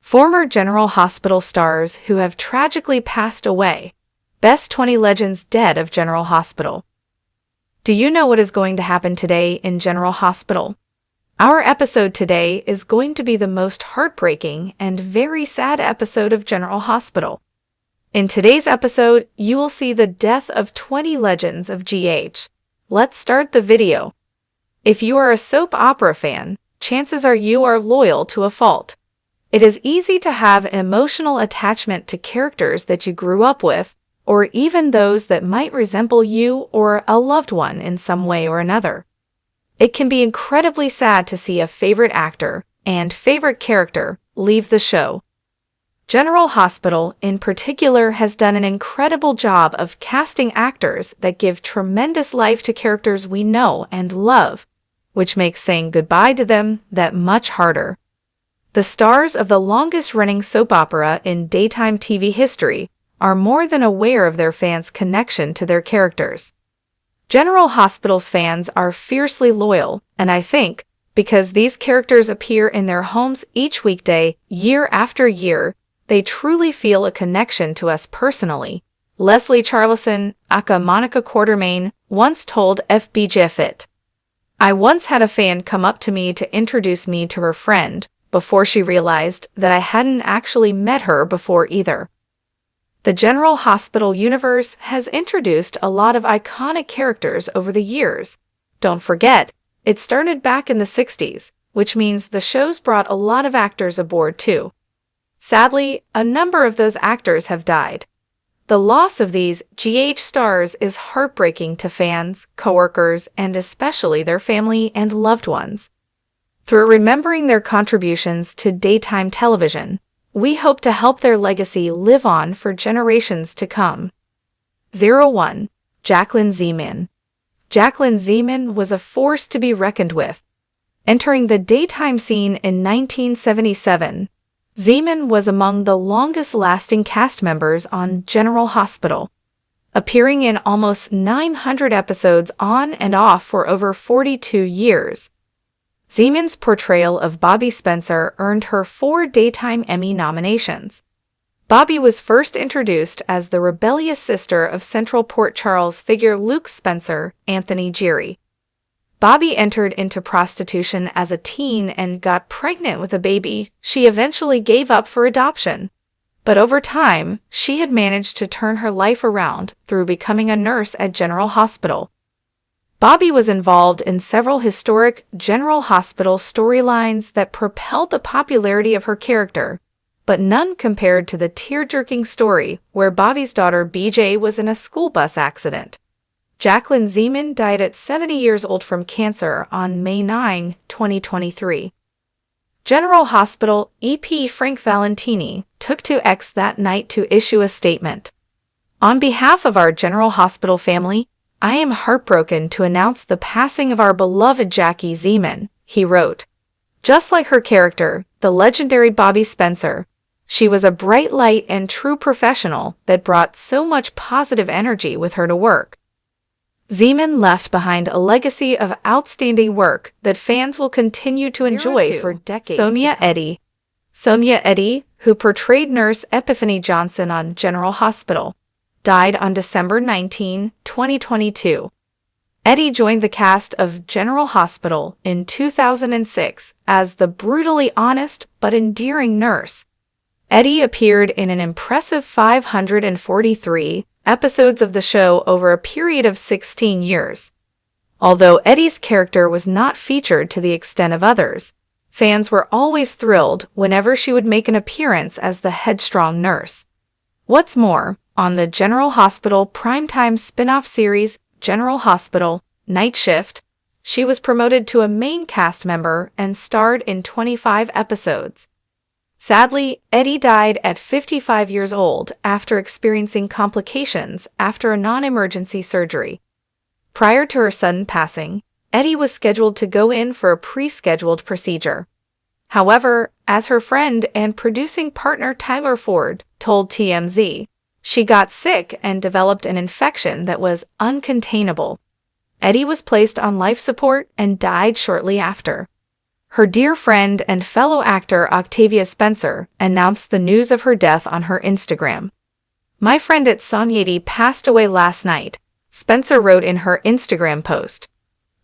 Former General Hospital stars who have tragically passed away. Best 20 Legends Dead of General Hospital. Do you know what is going to happen today in General Hospital? Our episode today is going to be the most heartbreaking and very sad episode of General Hospital. In today's episode, you will see the death of 20 legends of GH. Let's start the video. If you are a soap opera fan, chances are you are loyal to a fault. It is easy to have an emotional attachment to characters that you grew up with, or even those that might resemble you or a loved one in some way or another. It can be incredibly sad to see a favorite actor and favorite character leave the show. General Hospital, in particular, has done an incredible job of casting actors that give tremendous life to characters we know and love, which makes saying goodbye to them that much harder. The stars of the longest-running soap opera in daytime TV history are more than aware of their fans' connection to their characters. General Hospital's fans are fiercely loyal, and I think, because these characters appear in their homes each weekday, year after year, they truly feel a connection to us personally. Leslie Charleson, aka Monica Quartermain, once told FBJFit, "I once had a fan come up to me to introduce me to her friend, before she realized that I hadn't actually met her before either." The General Hospital universe has introduced a lot of iconic characters over the years. Don't forget, it started back in the 60s, which means the show's brought a lot of actors aboard too. Sadly, a number of those actors have died. The loss of these GH stars is heartbreaking to fans, coworkers, and especially their family and loved ones. Through remembering their contributions to daytime television, we hope to help their legacy live on for generations to come. 01. Jacklyn Zeman. Jacklyn Zeman was a force to be reckoned with. Entering the daytime scene in 1977, Zeman was among the longest-lasting cast members on General Hospital, appearing in almost 900 episodes on and off for over 42 years. Zeman's portrayal of Bobby Spencer earned her 4 Daytime Emmy nominations. Bobby was first introduced as the rebellious sister of Central Port Charles figure Luke Spencer, Anthony Geary. Bobby entered into prostitution as a teen and got pregnant with a baby she eventually gave up for adoption. But over time, she had managed to turn her life around through becoming a nurse at General Hospital. Bobby was involved in several historic General Hospital storylines that propelled the popularity of her character, but none compared to the tear-jerking story where Bobby's daughter BJ was in a school bus accident. Jacklyn Zeman died at 70 years old from cancer on May 9, 2023. General Hospital EP Frank Valentini took to X that night to issue a statement. "On behalf of our General Hospital family, I am heartbroken to announce the passing of our beloved Jackie Zeman," he wrote. Just like her character, the legendary Bobby Spencer, she was a bright light and true professional that brought so much positive energy with her to work. Zeman left behind a legacy of outstanding work that fans will continue to enjoy for decades. Sonya Eddy. Sonya Eddy, who portrayed Nurse Epiphany Johnson on General Hospital, died on December 19, 2022. Eddy joined the cast of General Hospital in 2006 as the brutally honest but endearing nurse. Eddy appeared in an impressive 543 episodes of the show over a period of 16 years. Although Eddy's character was not featured to the extent of others, fans were always thrilled whenever she would make an appearance as the headstrong nurse. What's more, on the General Hospital primetime spin-off series General Hospital Night Shift, she was promoted to a main cast member and starred in 25 episodes. Sadly, Eddy died at 55 years old after experiencing complications after a non-emergency surgery. Prior to her sudden passing, Eddy was scheduled to go in for a pre-scheduled procedure. However, as her friend and producing partner Tyler Ford told TMZ, she got sick and developed an infection that was uncontainable. Eddy was placed on life support and died shortly after. Her dear friend and fellow actor Octavia Spencer announced the news of her death on her Instagram. "My friend at Sonya Eddy passed away last night," Spencer wrote in her Instagram post.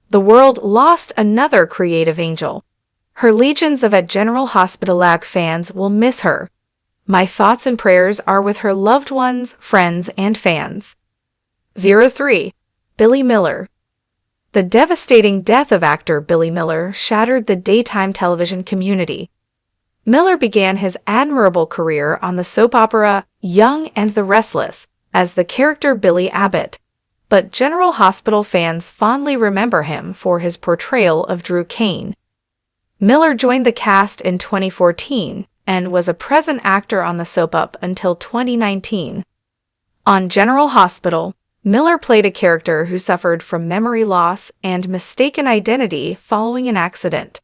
"The world lost another creative angel. Her legions of at General Hospital fans will miss her. My thoughts and prayers are with her loved ones, friends, and fans." 03. Billy Miller. The devastating death of actor Billy Miller shattered the daytime television community. Miller began his admirable career on the soap opera Young and the Restless as the character Billy Abbott, but General Hospital fans fondly remember him for his portrayal of Drew Kane. Miller joined the cast in 2014 and was a present actor on the soap up until 2019. On General Hospital, Miller played a character who suffered from memory loss and mistaken identity following an accident.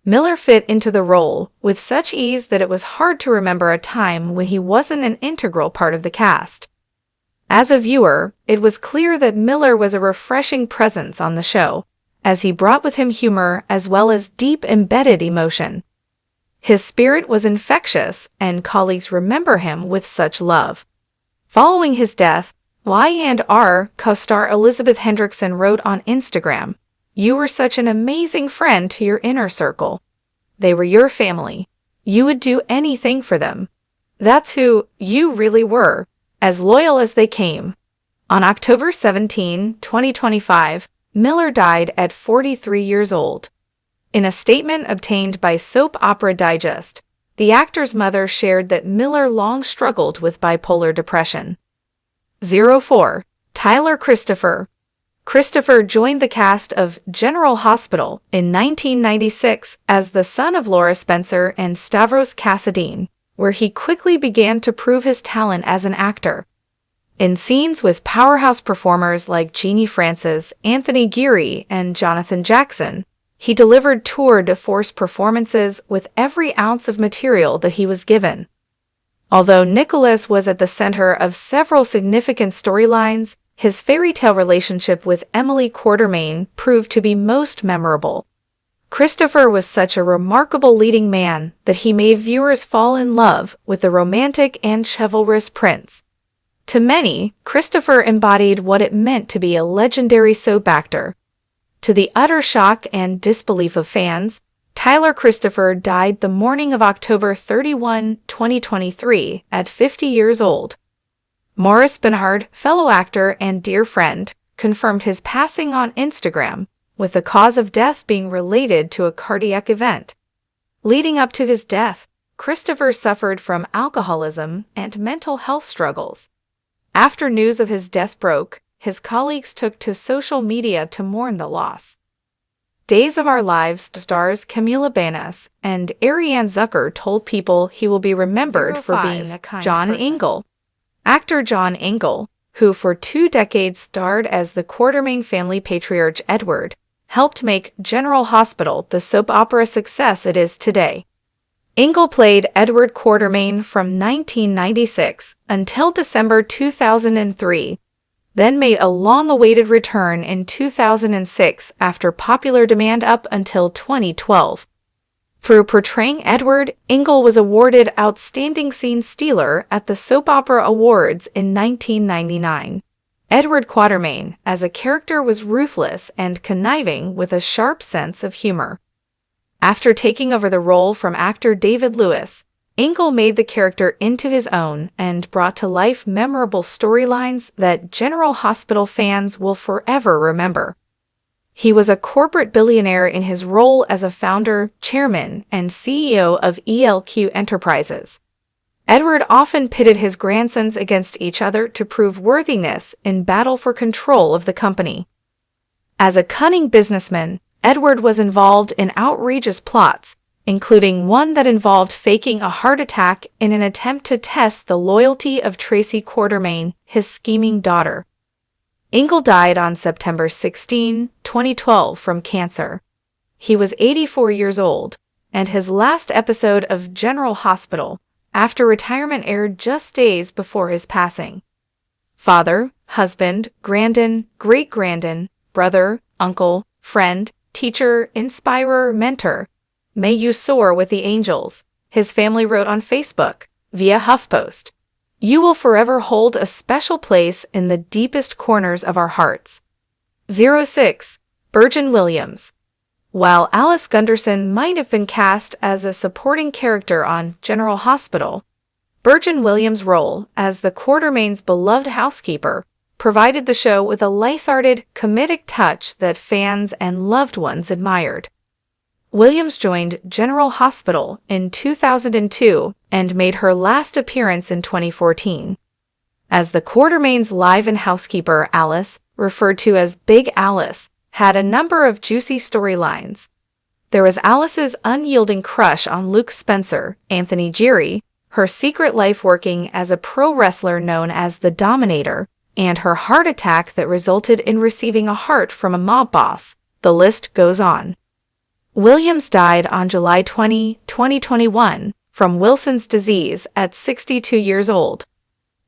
Miller fit into the role with such ease that it was hard to remember a time when he wasn't an integral part of the cast. As a viewer, it was clear that Miller was a refreshing presence on the show, as he brought with him humor as well as deep embedded emotion. His spirit was infectious, and colleagues remember him with such love. Following his death, Y&R co-star Elizabeth Hendrickson wrote on Instagram, "You were such an amazing friend to your inner circle. They were your family. You would do anything for them. That's who you really were, as loyal as they came." On October 17, 2025, Miller died at 43 years old. In a statement obtained by Soap Opera Digest, the actor's mother shared that Miller long struggled with bipolar depression. 04. Tyler Christopher. Christopher joined the cast of General Hospital in 1996 as the son of Laura Spencer and Stavros Kassadine, where he quickly began to prove his talent as an actor. In scenes with powerhouse performers like Jeannie Francis, Anthony Geary, and Jonathan Jackson, he delivered tour de force performances with every ounce of material that he was given. Although Nicholas was at the center of several significant storylines, his fairy tale relationship with Emily Quartermaine proved to be most memorable. Christopher was such a remarkable leading man that he made viewers fall in love with the romantic and chivalrous prince. To many, Christopher embodied what it meant to be a legendary soap actor. To the utter shock and disbelief of fans, Tyler Christopher died the morning of October 31, 2023, at 50 years old. Maurice Benard, fellow actor and dear friend, confirmed his passing on Instagram, with the cause of death being related to a cardiac event. Leading up to his death, Christopher suffered from alcoholism and mental health struggles. After news of his death broke, his colleagues took to social media to mourn the loss. Days of Our Lives stars Camila Banus and Ariane Zucker told people he will be remembered for being a kind John Ingle. Actor John Ingle, who for 2 decades starred as the Quartermaine family patriarch Edward, helped make General Hospital the soap opera success it is today. Ingle played Edward Quartermaine from 1996 until December 2003, then made a long-awaited return in 2006 after popular demand up until 2012. For portraying Edward, Ingle was awarded Outstanding Scene Stealer at the Soap Opera Awards in 1999. Edward Quartermaine, as a character, was ruthless and conniving with a sharp sense of humor. After taking over the role from actor David Lewis, Ingle made the character into his own and brought to life memorable storylines that General Hospital fans will forever remember. He was a corporate billionaire in his role as a founder, chairman, and CEO of ELQ Enterprises. Edward often pitted his grandsons against each other to prove worthiness in battle for control of the company. As a cunning businessman, Edward was involved in outrageous plots, including one that involved faking a heart attack in an attempt to test the loyalty of Tracy Quartermaine, his scheming daughter. Ingle died on September 16, 2012 from cancer. He was 84 years old, and his last episode of General Hospital, after retirement, aired just days before his passing. Father, husband, grandon, great-grandon, brother, uncle, friend, teacher, inspirer, mentor, May you soar with the angels, his family wrote on Facebook, via HuffPost. You will forever hold a special place in the deepest corners of our hearts. 06. Burgeon Williams. While Alice Gunderson might have been cast as a supporting character on General Hospital, Burgeon Williams' role as the Quartermain's beloved housekeeper provided the show with a lighthearted, comedic touch that fans and loved ones admired. Williams joined General Hospital in 2002 and made her last appearance in 2014. As the Quartermain's live-in housekeeper, Alice, referred to as Big Alice, had a number of juicy storylines. There was Alice's unyielding crush on Luke Spencer, Anthony Geary, her secret life working as a pro wrestler known as the Dominator, and her heart attack that resulted in receiving a heart from a mob boss. The list goes on. Williams died on July 20, 2021, from Wilson's disease at 62 years old.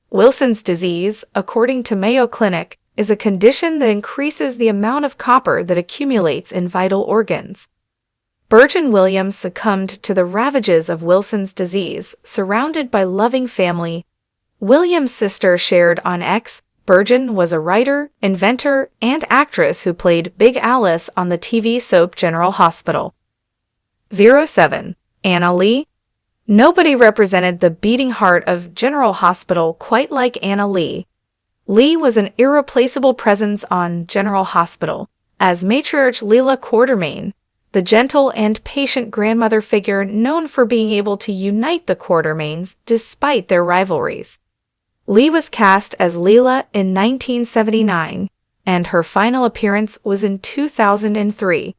Wilson's disease, according to Mayo Clinic, is a condition that increases the amount of copper that accumulates in vital organs. Burgeon Williams succumbed to the ravages of Wilson's disease, surrounded by loving family. Williams' sister shared on X. Burgeon was a writer, inventor, and actress who played Big Alice on the TV soap General Hospital. 07. Anna Lee. Nobody represented the beating heart of General Hospital quite like Anna Lee. Lee was an irreplaceable presence on General Hospital, as matriarch Leela Quartermain, the gentle and patient grandmother figure known for being able to unite the Quartermains despite their rivalries. Lee was cast as Leela in 1979, and her final appearance was in 2003.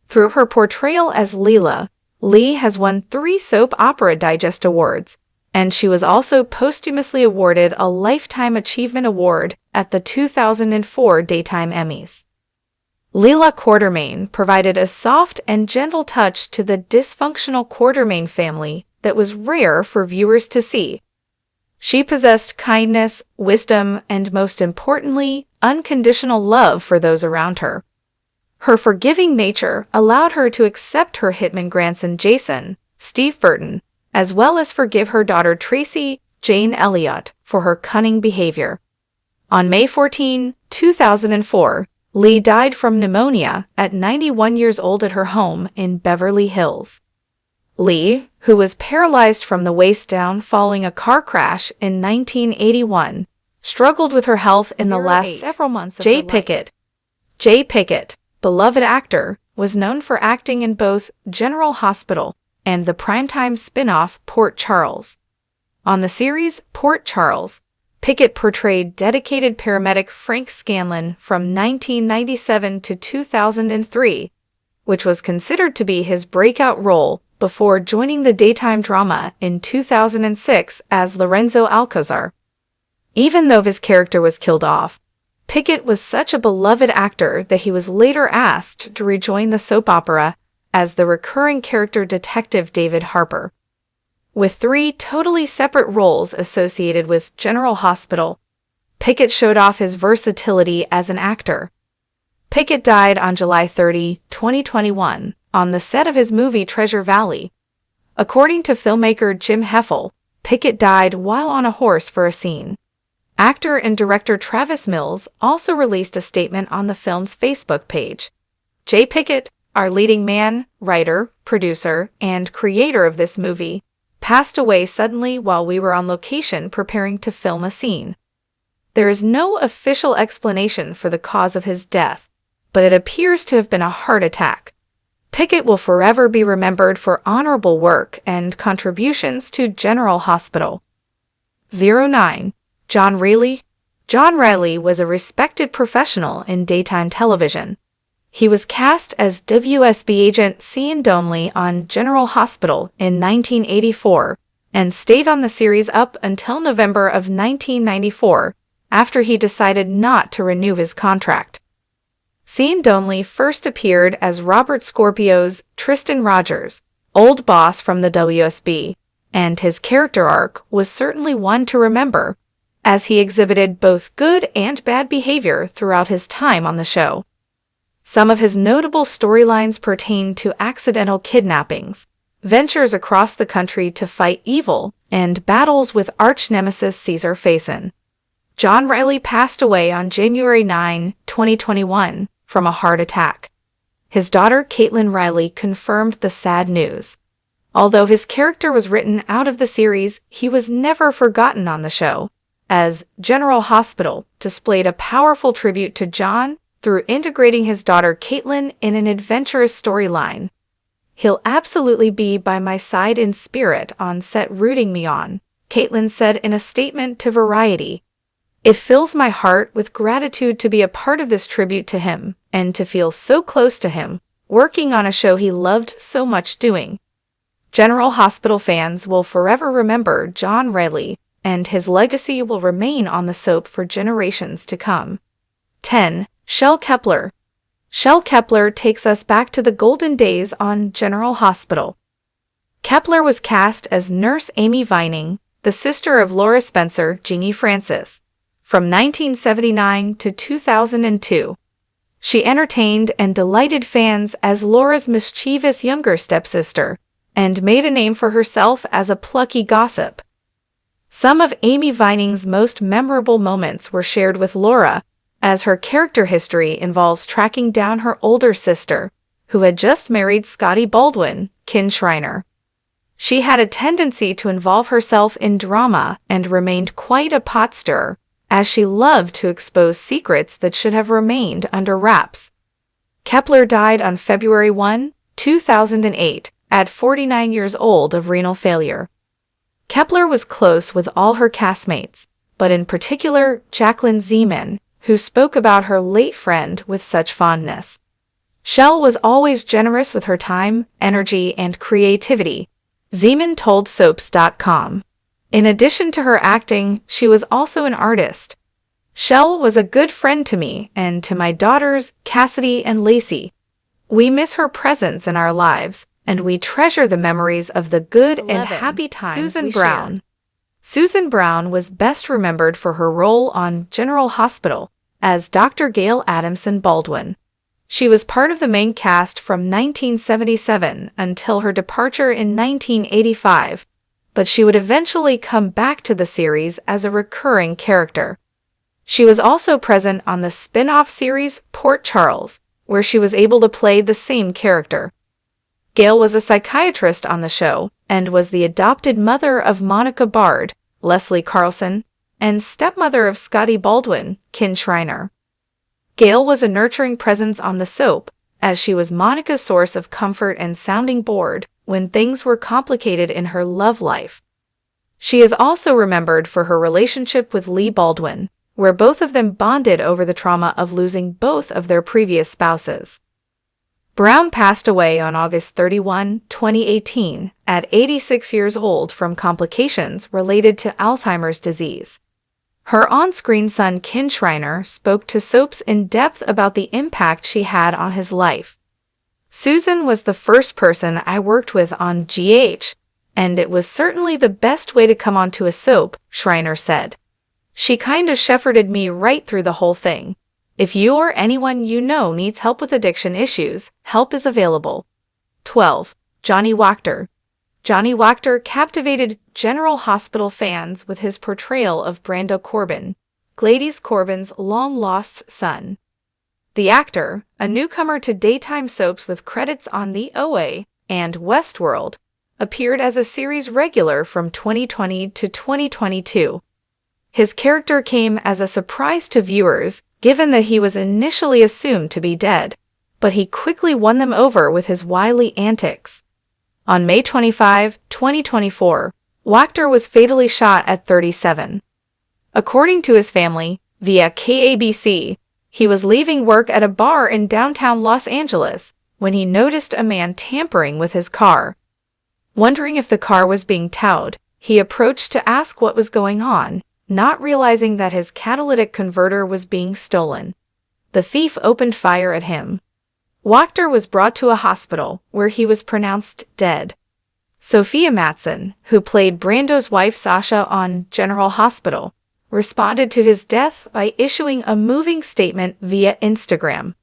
Through her portrayal as Leela, Lee has won 3 Soap Opera Digest Awards, and she was also posthumously awarded a Lifetime Achievement Award at the 2004 Daytime Emmys. Leela Quartermain provided a soft and gentle touch to the dysfunctional Quartermain family that was rare for viewers to see. She possessed kindness, wisdom, and most importantly, unconditional love for those around her. Her forgiving nature allowed her to accept her hitman grandson Jason, Steve Burton, as well as forgive her daughter Tracy, Jane Elliott, for her cunning behavior. On May 14, 2004, Lee died from pneumonia at 91 years old at her home in Beverly Hills. Lee, who was paralyzed from the waist down following a car crash in 1981, struggled with her health in the last several months of her life. Pickett. Jay Pickett, beloved actor, was known for acting in both General Hospital and the primetime spin-off Port Charles. On the series Port Charles, Pickett portrayed dedicated paramedic Frank Scanlon from 1997 to 2003, which was considered to be his breakout role before joining the daytime drama in 2006 as Lorenzo Alcazar. Even though his character was killed off, Pickett was such a beloved actor that he was later asked to rejoin the soap opera as the recurring character Detective David Harper. With 3 totally separate roles associated with General Hospital, Pickett showed off his versatility as an actor. Pickett died on July 30, 2021, on the set of his movie Treasure Valley. According to filmmaker Jim Heffel, Pickett died while on a horse for a scene. Actor and director Travis Mills also released a statement on the film's Facebook page. Jay Pickett, our leading man, writer, producer, and creator of this movie, passed away suddenly while we were on location preparing to film a scene. There is no official explanation for the cause of his death, but it appears to have been a heart attack. Pickett will forever be remembered for honorable work and contributions to General Hospital. 09. John Reilly. John Reilly was a respected professional in daytime television. He was cast as WSB agent Cian Donnelly on General Hospital in 1984 and stayed on the series up until November of 1994 after he decided not to renew his contract. Cian Donnelly first appeared as Robert Scorpio's Tristan Rogers, old boss from the WSB, and his character arc was certainly one to remember, as he exhibited both good and bad behavior throughout his time on the show. Some of his notable storylines pertain to accidental kidnappings, ventures across the country to fight evil, and battles with arch-nemesis Caesar Faison. John Reilly passed away on January 9, 2021, from a heart attack. His daughter Caitlin Reilly confirmed the sad news. Although his character was written out of the series, he was never forgotten on the show, as General Hospital displayed a powerful tribute to John through integrating his daughter Caitlin in an adventurous storyline. "He'll absolutely be by my side in spirit on set rooting me on," Caitlin said in a statement to Variety. "It fills my heart with gratitude to be a part of this tribute to him and to feel so close to him, working on a show he loved so much doing." General Hospital fans will forever remember John Reilly, and his legacy will remain on the soap for generations to come. 10. Shel Kepler. Shel Kepler takes us back to the golden days on General Hospital. Kepler was cast as Nurse Amy Vining, the sister of Laura Spencer, Jeannie Francis, from 1979 to 2002. She entertained and delighted fans as Laura's mischievous younger stepsister, and made a name for herself as a plucky gossip. Some of Amy Vining's most memorable moments were shared with Laura, as her character history involves tracking down her older sister, who had just married Scotty Baldwin, Kin Shriner. She had a tendency to involve herself in drama and remained quite a pot stirrer, as she loved to expose secrets that should have remained under wraps. Kepler died on February 1, 2008, at 49 years old of renal failure. Kepler was close with all her castmates, but in particular Jacklyn Zeman, who spoke about her late friend with such fondness. Shel was always generous with her time, energy, and creativity, Zeman told Soaps.com. In addition to her acting, she was also an artist. "Shel was a good friend to me and to my daughters, Cassidy and Lacey. We miss her presence in our lives, and we treasure the memories of the good 11. And happy times Susan Brown. Shared. Susan Brown was best remembered for her role on General Hospital as Dr. Gail Adamson Baldwin. She was part of the main cast from 1977 until her departure in 1985, but she would eventually come back to the series as a recurring character. She was also present on the spin-off series Port Charles, where she was able to play the same character. Gail was a psychiatrist on the show and was the adopted mother of Monica Bard, Leslie Charleson, and stepmother of Scotty Baldwin, Kin Shriner. Gail was a nurturing presence on the soap, as she was Monica's source of comfort and sounding board when things were complicated in her love life. She is also remembered for her relationship with Lee Baldwin, where both of them bonded over the trauma of losing both of their previous spouses. Brown passed away on August 31, 2018, at 86 years old from complications related to Alzheimer's disease. Her on-screen son Kin Shriner spoke to Soaps in depth about the impact she had on his life. "Susan was the first person I worked with on GH, and it was certainly the best way to come onto a soap," Shriner said. "She kind of shepherded me right through the whole thing. If you or anyone you know needs help with addiction issues, help is available." 12. Johnny Wactor. Johnny Wactor captivated General Hospital fans with his portrayal of Brando Corbin, Gladys Corbin's long-lost son. The actor, a newcomer to daytime soaps with credits on The OA and Westworld, appeared as a series regular from 2020 to 2022. His character came as a surprise to viewers, given that he was initially assumed to be dead, but he quickly won them over with his wily antics. On May 25, 2024, Wactor was fatally shot at 37. According to his family, via KABC, he was leaving work at a bar in downtown Los Angeles when he noticed a man tampering with his car. Wondering if the car was being towed, he approached to ask what was going on, not realizing that his catalytic converter was being stolen. The thief opened fire at him. Wactor was brought to a hospital, where he was pronounced dead. Sophia Matson, who played Brando's wife Sasha on General Hospital, responded to his death by issuing a moving statement via Instagram.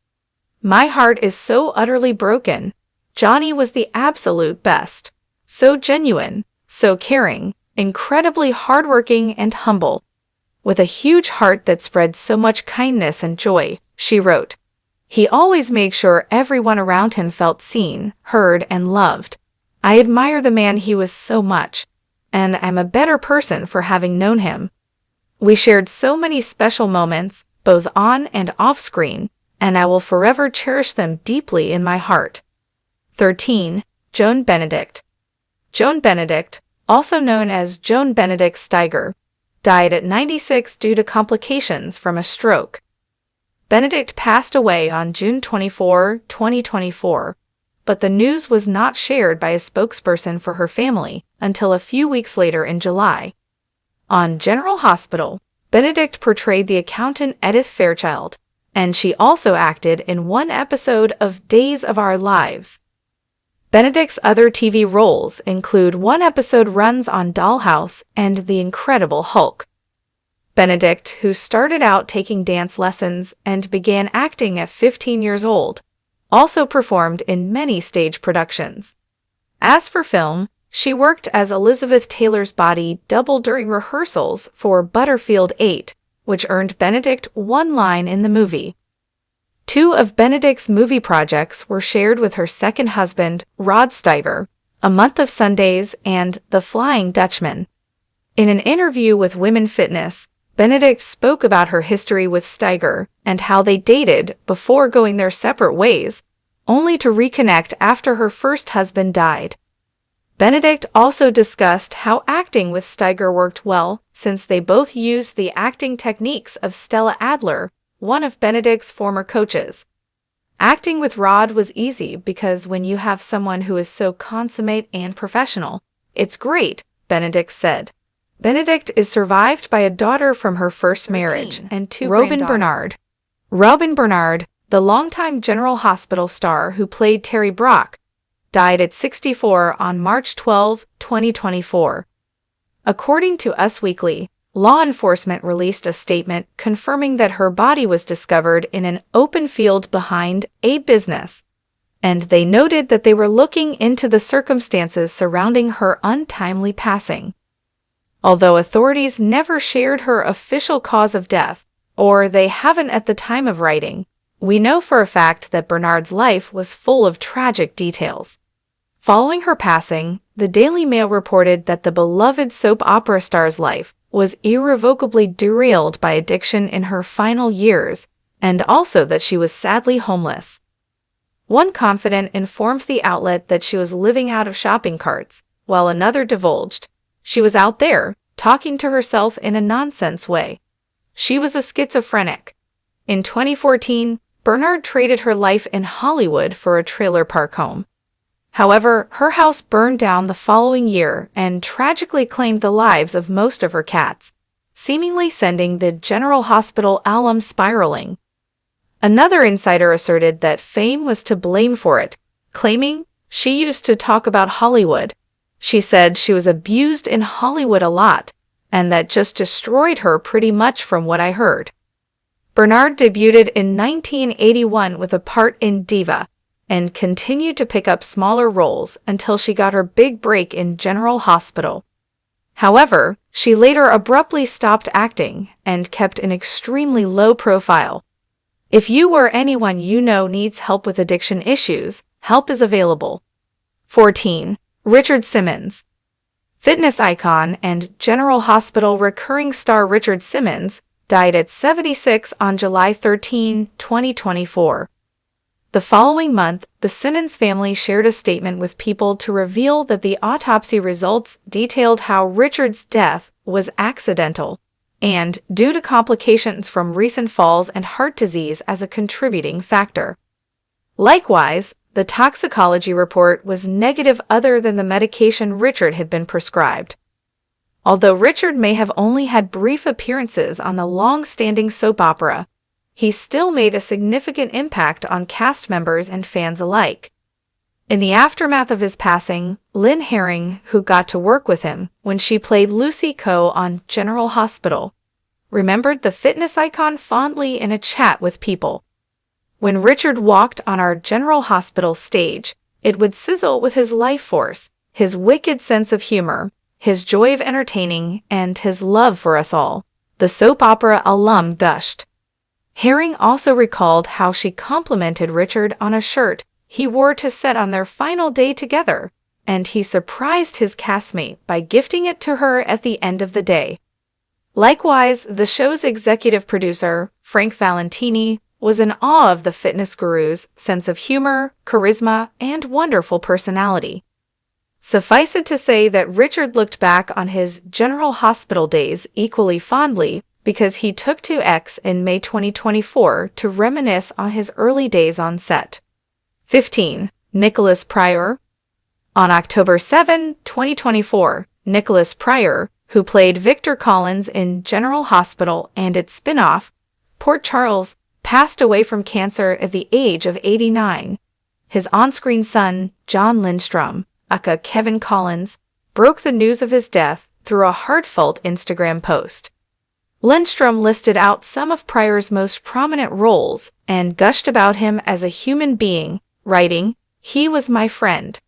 My heart is so utterly broken. Johnny was the absolute best. So genuine, so caring, incredibly hardworking and humble. With a huge heart that spread so much kindness and joy, she wrote. He always made sure everyone around him felt seen, heard, and loved. I admire the man he was so much, and I'm a better person for having known him. We shared so many special moments, both on and off screen, and I will forever cherish them deeply in my heart. 13. Joan Benedict. Joan Benedict, also known as Joan Benedict Steiger, died at 96 due to complications from a stroke. Benedict passed away on June 24, 2024, but the news was not shared by a spokesperson for her family until a few weeks later in July. On General Hospital, Benedict portrayed the accountant Edith Fairchild, and she also acted in one episode of Days of Our Lives. Benedict's other TV roles include one episode runs on Dollhouse and The Incredible Hulk. Benedict, who started out taking dance lessons and began acting at 15 years old, also performed in many stage productions. As for film, she worked as Elizabeth Taylor's body double during rehearsals for Butterfield 8, which earned Benedict one line in the movie. Two of Benedict's movie projects were shared with her second husband, Rod Steiger, A Month of Sundays and The Flying Dutchman. In an interview with Women Fitness, Benedict spoke about her history with Steiger and how they dated before going their separate ways, only to reconnect after her first husband died. Benedict also discussed how acting with Steiger worked well, since they both used the acting techniques of Stella Adler, one of Benedict's former coaches. Acting with Rod was easy because when you have someone who is so consummate and professional, it's great, Benedict said. Benedict is survived by a daughter from her first marriage and two Robin Bernard. Robin Bernard, the longtime General Hospital star who played Terry Brock, died at 64 on March 12, 2024. According to Us Weekly, law enforcement released a statement confirming that her body was discovered in an open field behind a business, and they noted that they were looking into the circumstances surrounding her untimely passing. Although authorities never shared her official cause of death, or they haven't at the time of writing, we know for a fact that Bernard's life was full of tragic details. Following her passing, the Daily Mail reported that the beloved soap opera star's life was irrevocably derailed by addiction in her final years, and also that she was sadly homeless. One confidant informed the outlet that she was living out of shopping carts, while another divulged she was out there, talking to herself in a nonsense way. She was a schizophrenic. In 2014, Bernard traded her life in Hollywood for a trailer park home. However, her house burned down the following year and tragically claimed the lives of most of her cats, seemingly sending the General Hospital alum spiraling. Another insider asserted that fame was to blame for it, claiming she used to talk about Hollywood. She said she was abused in Hollywood a lot, and that just destroyed her pretty much from what I heard. Bernard debuted in 1981 with a part in Diva, and continued to pick up smaller roles until she got her big break in General Hospital. However, she later abruptly stopped acting and kept an extremely low profile. If you or anyone you know needs help with addiction issues, help is available. 14. Richard Simmons. Fitness icon and General Hospital recurring star Richard Simmons died at 76 on July 13, 2024. The following month, the Simmons family shared a statement with People to reveal that the autopsy results detailed how Richard's death was accidental and due to complications from recent falls and heart disease as a contributing factor. Likewise, the toxicology report was negative other than the medication Richard had been prescribed. Although Richard may have only had brief appearances on the long-standing soap opera, he still made a significant impact on cast members and fans alike. In the aftermath of his passing, Lynn Herring, who got to work with him when she played Lucy Coe on General Hospital, remembered the fitness icon fondly in a chat with People. When Richard walked on our General Hospital stage, it would sizzle with his life force, his wicked sense of humor, his joy of entertaining, and his love for us all," the soap opera alum gushed. Herring also recalled how she complimented Richard on a shirt he wore to set on their final day together, and he surprised his castmate by gifting it to her at the end of the day. Likewise, the show's executive producer, Frank Valentini, was in awe of the fitness guru's sense of humor, charisma, and wonderful personality. Suffice it to say that Richard looked back on his General Hospital days equally fondly because he took to X in May 2024 to reminisce on his early days on set. 15. Nicholas Pryor. On October 7, 2024, Nicholas Pryor, who played Victor Collins in General Hospital and its spin-off, Port Charles, passed away from cancer at the age of 89. His on-screen son, John Lindstrom, aka Kevin Collins, broke the news of his death through a heartfelt Instagram post. Lindstrom listed out some of Pryor's most prominent roles and gushed about him as a human being, writing, "He was my friend.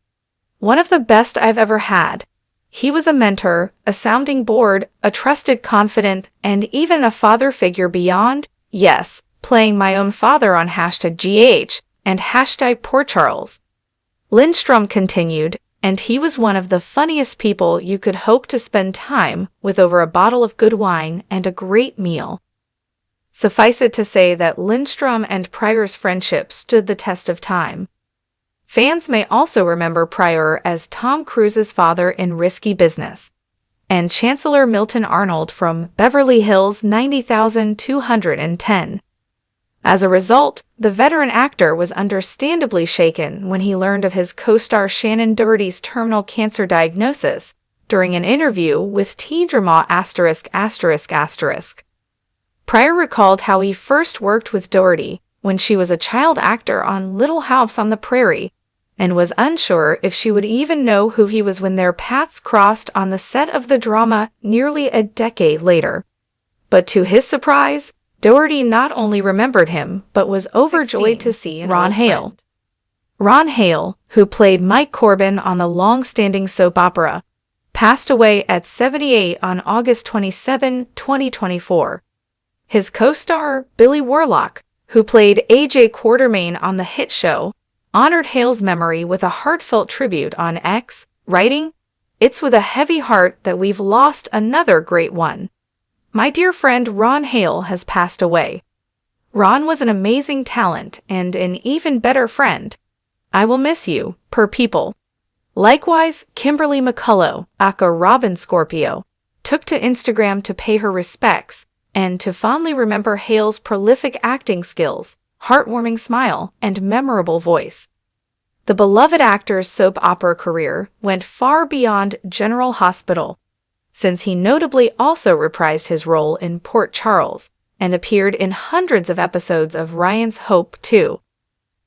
One of the best I've ever had. He was a mentor, a sounding board, a trusted confidant, and even a father figure beyond, yes, playing my own father on #GH and #PoorCharles." Lindstrom continued, "And he was one of the funniest people you could hope to spend time with over a bottle of good wine and a great meal." Suffice it to say that Lindstrom and Pryor's friendship stood the test of time. Fans may also remember Pryor as Tom Cruise's father in Risky Business, and Chancellor Milton Arnold from Beverly Hills 90210. As a result, the veteran actor was understandably shaken when he learned of his co-star Shannon Doherty's terminal cancer diagnosis during an interview with Teen Drama *****. Pryor recalled how he first worked with Doherty when she was a child actor on Little House on the Prairie, and was unsure if she would even know who he was when their paths crossed on the set of the drama nearly a decade later. But to his surprise, Doherty not only remembered him, but was overjoyed to see Ron Hale. Ron Hale, who played Mike Corbin on the long-standing soap opera, passed away at 78 on August 27, 2024. His co-star, Billy Warlock, who played AJ Quartermain on the hit show, honored Hale's memory with a heartfelt tribute on X, writing, "It's with a heavy heart that we've lost another great one. My dear friend Ron Hale has passed away. Ron was an amazing talent and an even better friend. I will miss you, per people." Likewise, Kimberly McCullough, aka Robin Scorpio, took to Instagram to pay her respects and to fondly remember Hale's prolific acting skills, heartwarming smile, and memorable voice. The beloved actor's soap opera career went far beyond General Hospital, since he notably also reprised his role in Port Charles and appeared in hundreds of episodes of Ryan's Hope 2.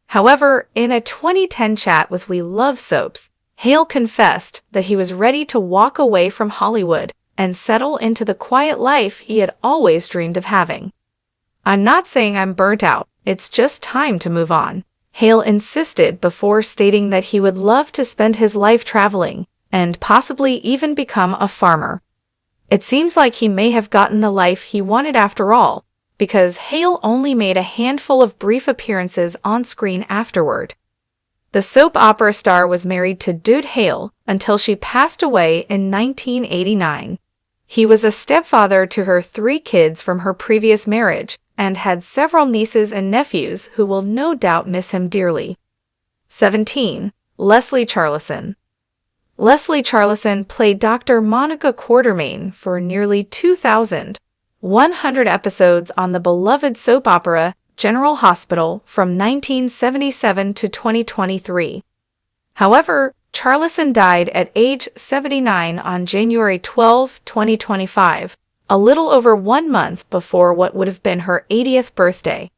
However, in a 2010 chat with We Love Soaps, Hale confessed that he was ready to walk away from Hollywood and settle into the quiet life he had always dreamed of having. "I'm not saying I'm burnt out, it's just time to move on," Hale insisted before stating that he would love to spend his life traveling and possibly even become a farmer. It seems like he may have gotten the life he wanted after all, because Hale only made a handful of brief appearances on screen afterward. The soap opera star was married to Dude Hale until she passed away in 1989. He was a stepfather to her 3 kids from her previous marriage and had several nieces and nephews who will no doubt miss him dearly. 17. Leslie Charleson. Leslie Charleson played Dr. Monica Quartermain for nearly 2,100 episodes on the beloved soap opera General Hospital from 1977 to 2023. However, Charleson died at age 79 on January 12, 2025, a little over 1 month before what would have been her 80th birthday.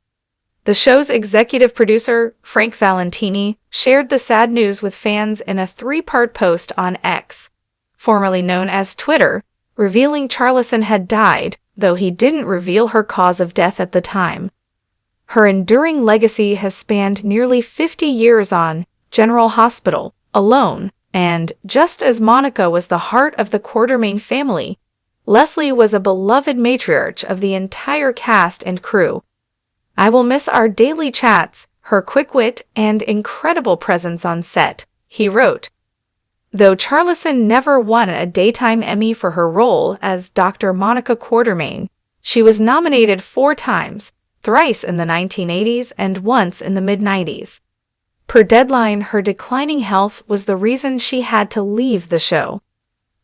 The show's executive producer, Frank Valentini, shared the sad news with fans in a 3-part post on X, formerly known as Twitter, revealing Charleson had died, though he didn't reveal her cause of death at the time. Her enduring legacy has spanned nearly 50 years on General Hospital alone, and just as Monica was the heart of the Quartermain family, Leslie was a beloved matriarch of the entire cast and crew. I will miss our daily chats, her quick wit, and incredible presence on set, he wrote. Though Charleson never won a Daytime Emmy for her role as Dr. Monica Quartermain, she was nominated 4 times, thrice in the 1980s and once in the mid-90s. Per Deadline, her declining health was the reason she had to leave the show.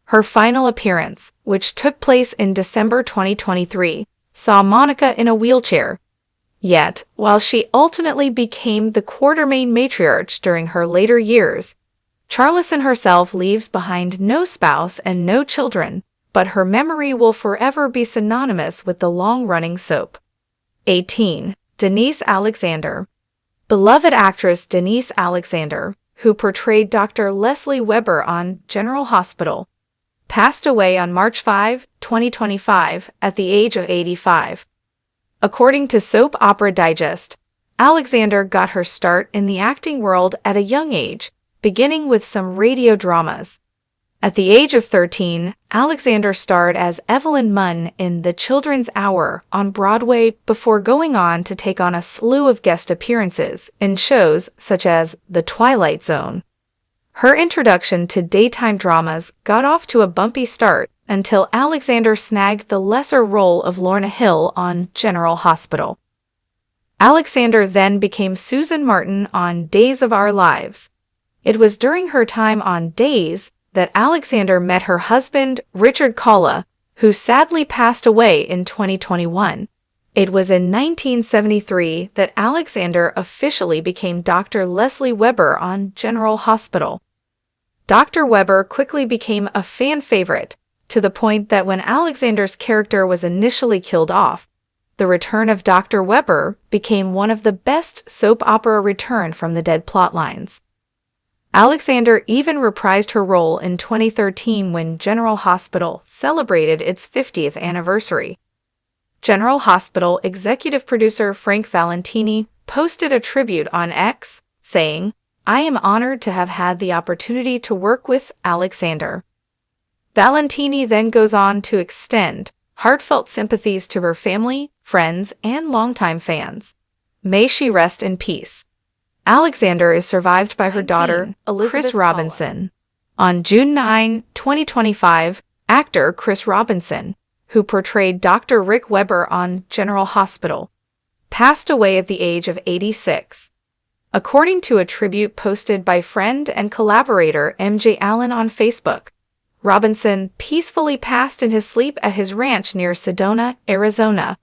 Her final appearance, which took place in December 2023, saw Monica in a wheelchair. Yet, while she ultimately became the Quartermain matriarch during her later years, Charleson herself leaves behind no spouse and no children, but her memory will forever be synonymous with the long-running soap. 18. Denise Alexander. Beloved actress Denise Alexander, who portrayed Dr. Leslie Weber on General Hospital, passed away on March 5, 2025, at the age of 85. According to Soap Opera Digest, Alexander got her start in the acting world at a young age, beginning with some radio dramas. At the age of 13, Alexander starred as Evelyn Munn in The Children's Hour on Broadway before going on to take on a slew of guest appearances in shows such as The Twilight Zone. Her introduction to daytime dramas got off to a bumpy start until Alexander snagged the lesser role of Lorna Hill on General Hospital. Alexander then became Susan Martin on Days of Our Lives. It was during her time on Days that Alexander met her husband, Richard Kalla, who sadly passed away in 2021. It was in 1973 that Alexander officially became Dr. Leslie Weber on General Hospital. Dr. Weber quickly became a fan favorite, to the point that when Alexander's character was initially killed off, the return of Dr. Weber became one of the best soap opera return from the dead plotlines. Alexander even reprised her role in 2013 when General Hospital celebrated its 50th anniversary. General Hospital executive producer Frank Valentini posted a tribute on X, saying, "I am honored to have had the opportunity to work with Alexander." Valentini then goes on to extend heartfelt sympathies to her family, friends, and longtime fans. May she rest in peace. Alexander is survived by her daughter, Chris Robinson. On June 9, 2025, actor Chris Robinson, who portrayed Dr. Rick Weber on General Hospital, passed away at the age of 86. According to a tribute posted by friend and collaborator MJ Allen on Facebook, Robinson peacefully passed in his sleep at his ranch near Sedona, Arizona.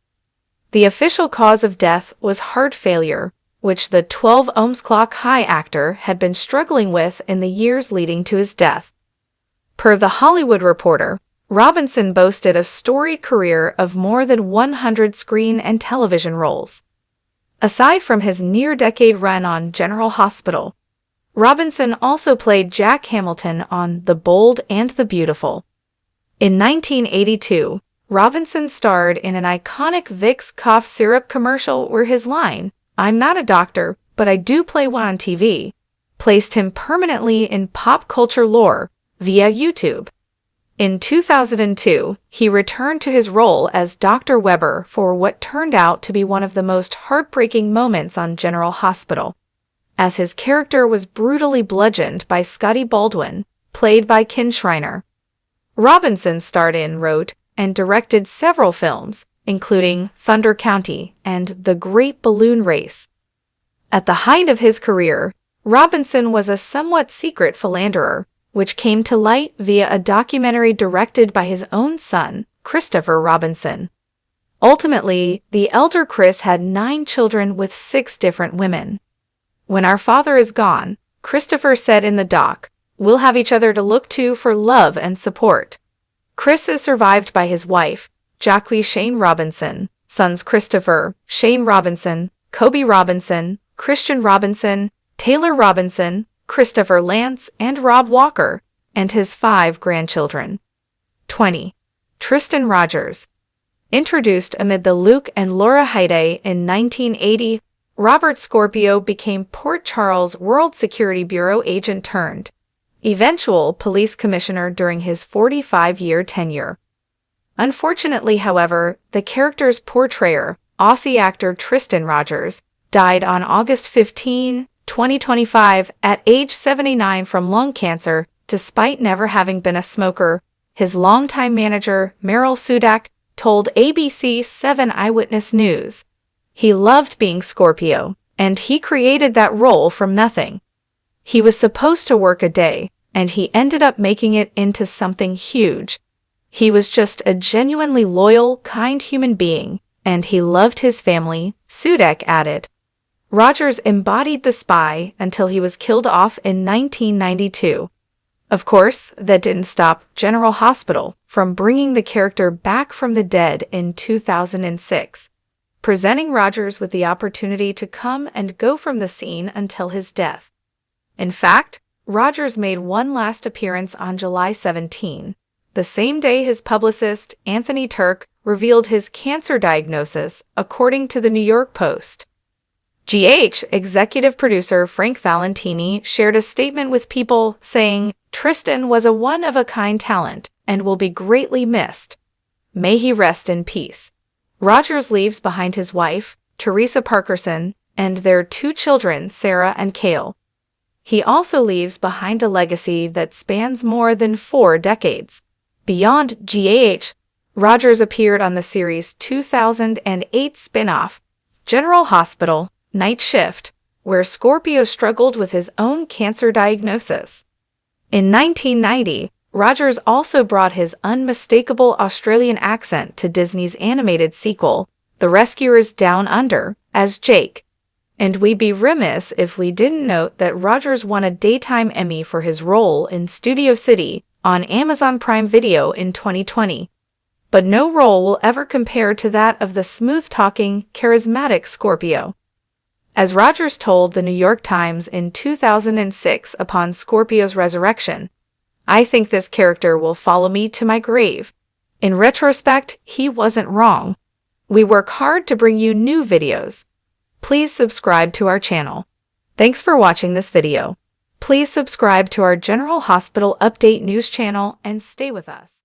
The official cause of death was heart failure, which the 12 ohms clock high actor had been struggling with in the years leading to his death. Per The Hollywood Reporter, Robinson boasted a storied career of more than 100 screen and television roles. Aside from his near-decade run on General Hospital, Robinson also played Jack Hamilton on The Bold and the Beautiful. In 1982, Robinson starred in an iconic Vicks cough syrup commercial where his line, "I'm not a doctor, but I do play one on TV," placed him permanently in pop culture lore via YouTube. In 2002, he returned to his role as Dr. Weber for what turned out to be one of the most heartbreaking moments on General Hospital, as his character was brutally bludgeoned by Scotty Baldwin, played by Ken Schreiner. Robinson starred in, wrote, and directed several films, including Thunder County and The Great Balloon Race. At the height of his career, Robinson was a somewhat secret philanderer, which came to light via a documentary directed by his own son, Christopher Robinson. Ultimately, the elder Chris had 9 children with 6 different women. "When our father is gone," Christopher said in the doc, "we'll have each other to look to for love and support." Chris is survived by his wife, Jacklyn Shane Robinson, sons Christopher, Shane Robinson, Kobe Robinson, Christian Robinson, Taylor Robinson, Christopher Lance, and Rob Wactor, and his 5 grandchildren. 20. Tristan Rogers. Introduced amid the Luke and Laura heyday in 1980, Robert Scorpio became Port Charles World Security Bureau agent turned eventual police commissioner during his 45-year tenure. Unfortunately, however, the character's portrayer, Aussie actor Tristan Rogers, died on August 15, 2025, at age 79 from lung cancer, despite never having been a smoker. His longtime manager, Meryl Sudak, told ABC 7 Eyewitness News. He loved being Scorpio, and he created that role from nothing. He was supposed to work a day, and he ended up making it into something huge. He was just a genuinely loyal, kind human being, and he loved his family, Sudak added. Rogers embodied the spy until he was killed off in 1992. Of course, that didn't stop General Hospital from bringing the character back from the dead in 2006, presenting Rogers with the opportunity to come and go from the scene until his death. In fact, Rogers made one last appearance on July 17, the same day his publicist, Anthony Turk, revealed his cancer diagnosis, according to the New York Post. GH executive producer Frank Valentini shared a statement with People saying, "Tristan was a one-of-a-kind talent and will be greatly missed. May he rest in peace." Rogers leaves behind his wife, Teresa Parkerson, and their 2 children, Sarah and Hale. He also leaves behind a legacy that spans more than 4 decades. Beyond GH, Rogers appeared on the series' 2008 spin-off, General Hospital, Night Shift, where Scorpio struggled with his own cancer diagnosis. In 1990, Rogers also brought his unmistakable Australian accent to Disney's animated sequel, The Rescuers Down Under, as Jake. And we'd be remiss if we didn't note that Rogers won a Daytime Emmy for his role in Studio City on Amazon Prime Video in 2020. But no role will ever compare to that of the smooth-talking, charismatic Scorpio. As Rogers told the New York Times in 2006 upon Scorpio's resurrection, "I think this character will follow me to my grave." In retrospect, he wasn't wrong. We work hard to bring you new videos. Please subscribe to our channel. Thanks for watching this video. Please subscribe to our General Hospital Update news channel and stay with us.